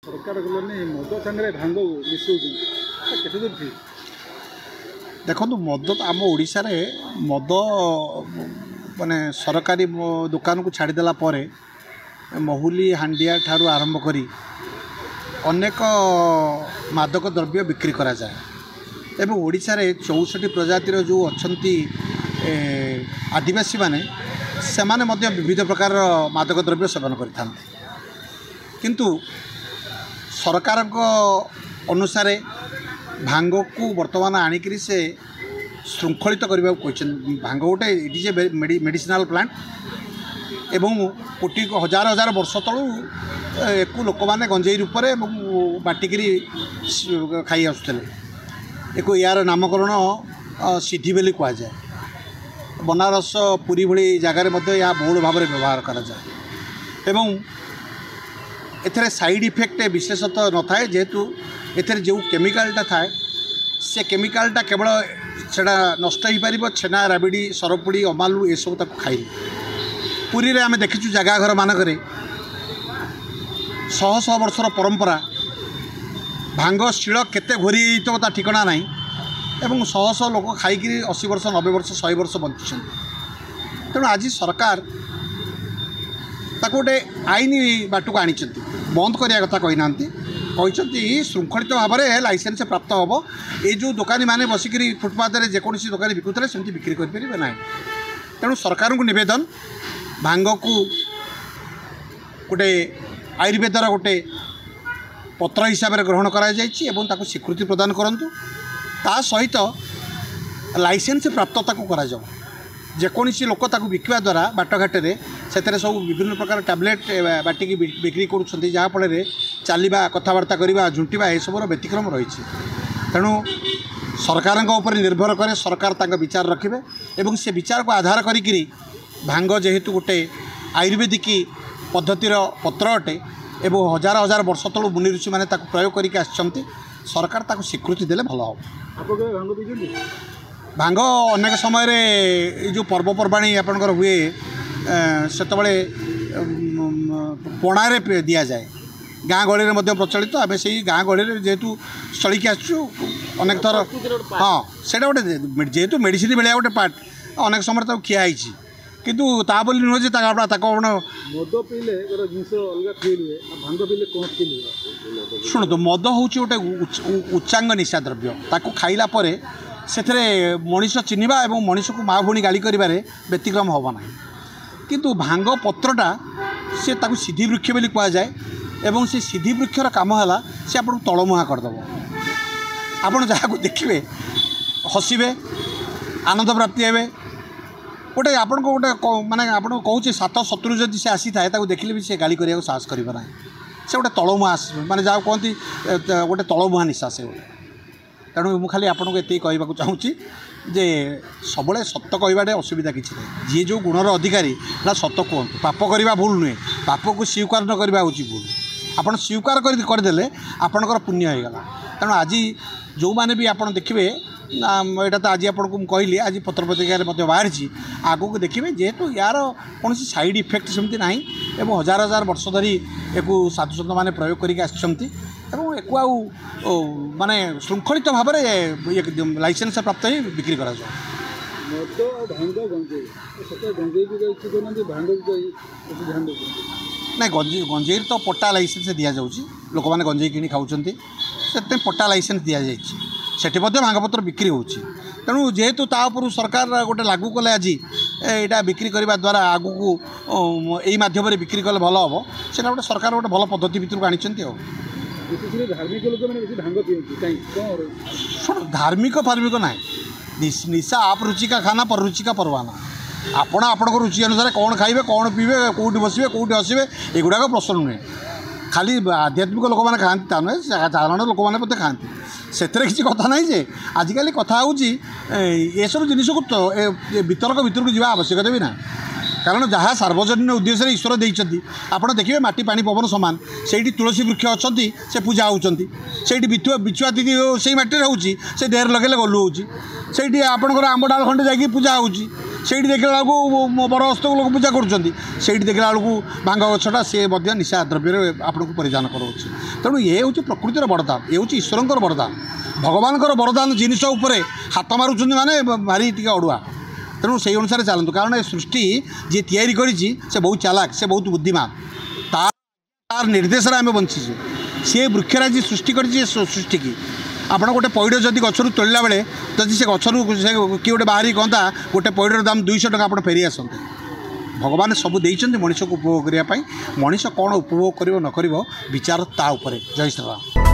सरकार गलानी मद सागर भांग मिसौन केते दूर ठीक देखो मद आम ओडिशा रे मद माने सरकारी दुकान को छाड़देला महुली हांडिया ठारू आरंभ करी अनेक मादक द्रव्य बिक्री करा जाए एवं ओडिशा रे 64 प्रजातिर जो अच्छी आदिवासी माने सेमाने मध्य विविध प्रकार मादक द्रव्य सेवन करते किंतु सरकार अनुसार भांग को वर्तमान आणिक से श्रृंखलित करने भांग गोटे it is a medicinal plant एवं कोटी हजार हजार वर्ष तलू एक लोक मैंने गंजेई रूप में बाटिकी खाई आसुले एक यार नामकरण सिद्धि बेली कहुए बनारस पुरी भली जगार यह बहुल भाव में व्यवहार करा जाए एवं एथरे साइड इफेक्ट विशेषतः न थाए जेहेतु एथरे जो केमिकालटा थाए से केमिकालटा केवल सेटा नष्ट हो पार छेना राबिड़ी सरपुड़ी अमालू ये सब तक खाइल पुरी रे आमे देखिचु जगह घर मानक शह शह वर्षर परंपरा भांग शिल केते घोरी तो ठिकाना ना एवं शह शह लोक खाई 80 वर्ष 90 वर्ष 100 वर्ष बंचुं तेणु आज सरकार गोटे आईन बाट को आनी बंद करने कथा कहना श्रृंखलित भाव में लाइसेंस प्राप्त हम ये जो दुकानी मैंने बसिक फुटपाथ में जेकोसी दुकानी बिकुले सेमती बिक्री करें ना तेणु सरकार को निवेदन भांग को गोटे आयुर्वेदर गोटे पत्र हिसाब से ग्रहण करा स्वीकृति प्रदान करूँ ता सहित लाइसेंस प्राप्तता को करा जेकोसी लोक बिकवा द्वारा बाटघाटे से सब विभिन्न प्रकार टैबलेट बाटिकी बिक्री करुँच जहाँफल चलवा कथबार्ता करवा झुंटा यह सब व्यतिक्रम रही तेणु सरकार निर्भर करे सरकार विचार रखिए एवं से विचार को आधार करी भांग जेहेतु गोटे आयुर्वेदिक पद्धतिर पत्र अटे एवं हजार हजार वर्ष तलू मुनि ऋषि मैंने प्रयोग करके आसछंती सरकार ताको स्वीकृति देले भल हम भांग अनेक समय जो पर्वपर्वाणी आपंकर हुए से पणारे दि जाए गाँ गहली में प्रचलित आम से गाँ गहली जेहेतु चलिकी आसु अनेक थर हाँ से जेहेतु मेडिसिन भाया गोटे पार्ट अनेक समय तक खियाई किंतु ता बोली नुह जे मद पीले जिनस अलग फील हुए भांग पीले कौन फील हुए शुणु तो मद हूँ गोटे उच्चांग निशा द्रव्य ताको खाइला परे से मनीष चिन्हवा और मनीष को माँ भूणी गाड़ी कर व्यतिक्रम हम ना किंतु भांग पत्रटा से ताको सिद्धि वृक्ष बोली कहुए एवं से सिद्धि वृक्षर काम है सी आपको तलमुहा करदेव आपड़ जहाँ देखिए हसबे आनंद प्राप्ति हे गोटे आपन को गोटे माने आपन कहूँ सात शत्रु जदि से आसी था देखिले भी से गाली करने साहस करें ना से गोटे तलमुहा माने जहाँ कहती गोटे तलमुहा निशा से गोटे तेणु मुझे खाली आपको ये कहूँ चाहूँगी जे सब सत कहवाटे असुविधा किसी ना जी जो गुणर अधिकारी सत कहतु पाप करवा भूल नुहे पाप को स्वीकार न करवा हूँ भूल आपड़ स्वीकार करदे आपणकर पुण्य होगा तेणु आज जो मैंने भी आप देखिए यहाँ तो आज आपको कहली आज पत्र पत्रिकार बाहरी आगो को देखिए जेहेतु यार कौन साइड इफेक्ट सेमती ना एवं हजार हजार वर्ष धरी एक साधुसंत मैंने प्रयोग करके आसुँच एक माने श्रृंखलित भाव में लाइसेंस प्राप्त ही बिक्री करा मद भांग गंजे ना गंजेई तो पट्टा लाइसेंस दि जाऊँगी लोक मैंने गंजेई किणी खाऊँ से पट्टा लाइसेंस दि जाए सेठी भांगपत्र बिक्री हो तेणु जेहेतु तापर सरकार गोटे लागू कले आज यहाँ बिक्री करने द्वारा आगू को यही मध्यम बिक्री कले भल हम से गोटे सरकार गोटे भल पद्धति भितर को आनी धार्मिक लोक मैंने भांग पीती धार्मिक फार्मिक ना निशा आप रुचि का खाना पर रुचि का परवाना आपण रुचि अनुसार कौन खाइबे कौन पीबे कौटी बसबे कौटी हसबे एगुड़ाक प्रश्न नुहे खाली आध्यात्मिक लोक मैंने खाती ता नुहे साधारण लोक मैंने खाती से किसी कथा ना जे आजिकल कथा हूँ ये सब जिन को वितरक भितर को जावा आवश्यकता भी ना कारण जहाँ सार्वजनीन उद्देश्य ईश्वर देते आपड़ देखिए माटी पानी पवन सामान से तुलसी वृक्ष अच्छा से पूजा होती से बिछुआ दीदी से मटी से देहर लगे गलु हो आपणकर आंब डाल खंडे जा पूजा हो ସେଇଠି ଦେଖିଲା ବେଳକୁ ବରହସ୍ତକୁ ଲୋକ ପୂଜା କରୁଛନ୍ତି, ସେଇଠି ଦେଖିଲା ବେଳକୁ ଭାଙ୍ଗ ଗଛଟା ସେ ମଧ୍ୟ ନିଶା ଦ୍ରବ୍ୟରେ ଆପଣଙ୍କୁ ପରିଧାନ କରାଉଛି। ତେଣୁ ଏ ହେଉଛି ପ୍ରକୃତିର ବରଦାନ, ଏ ହେଉଛି ଈଶ୍ୱରଙ୍କର ବରଦାନ। ଭଗବାନଙ୍କର ବରଦାନ ଜିନିଷ ଉପରେ ହାତ ମାରୁଛନ୍ତି ମାନେ ଭାରି ଟିକେ ଅଡ଼ୁଆ। ତେଣୁ ସେଇ ଅନୁସାରେ ଚାଲନ୍ତୁ, କାରଣ ଏ ସୃଷ୍ଟି ଯିଏ ତିଆରି କରିଛି ସେ ବହୁତ ଚାଲାକ, ସେ ବହୁତ ବୁଦ୍ଧିମାନ, ତାର ନିର୍ଦ୍ଦେଶରେ ଆମେ ବଞ୍ଚିଛୁ। ସେ ବୃକ୍ଷରାଜି ସୃଷ୍ଟି କରିଛି, ସୃଷ୍ଟିକି ଆପଣ ଗୋଟେ ପଇଡ଼ ଯଦି ଗଛରୁ ତୋଳିଲା ବେଳେ ଯଦି ସେ ଗଛରୁ ସେ କିଏ ଗୋଟେ ବାହାରି କହନ୍ତା ଗୋଟେ ପଇଡ଼ର ଦାମ 200 ଟଙ୍କା, ଆପଣ ଫେରି ଆସନ୍ତେ। ଭଗବାନ ସବୁ ଦେଇଛନ୍ତି ମଣିଷକୁ ଉପଭୋଗ କରିବା ପାଇଁ। ମଣିଷ କ'ଣ ଉପଭୋଗ କରିବ ନ କରିବ ବିଚାର ତା ଉପରେ। ଜୟ ଶ୍ରୀରାମ।